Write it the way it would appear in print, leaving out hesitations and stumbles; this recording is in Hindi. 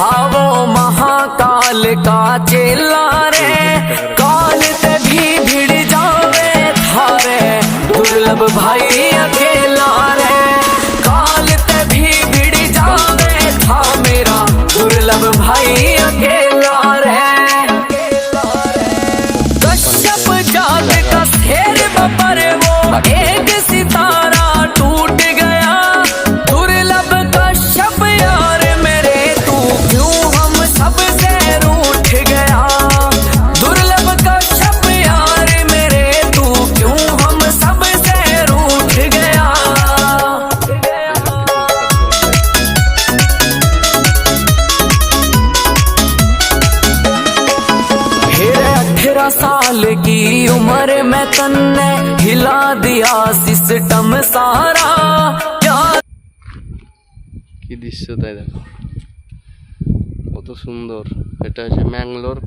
था वो महाकाल का चेला रे, काल ते भी भिड़ जावे थारे, दुर्लभ भाई अकेला रे, काल ते भी भिड़ जावे था मेरा दुर्लभ भाई अकेला रे। कश्यप जात का शेर बपर वो एक सितारा टूट गया, दुर्लभ कश्यप यार मेरे तू क्यों हम सबसे रूठ गया, दुर्लभ कश्यप यार मेरे तू क्यों हम सबसे रूठ गया। फिर 18 साल की उम्र में तन्ने हिला दिया सिस्टम सारा। কি দৃশ্য তাই দেখো, কত সুন্দর। এটা হচ্ছে ম্যাঙ্গালোর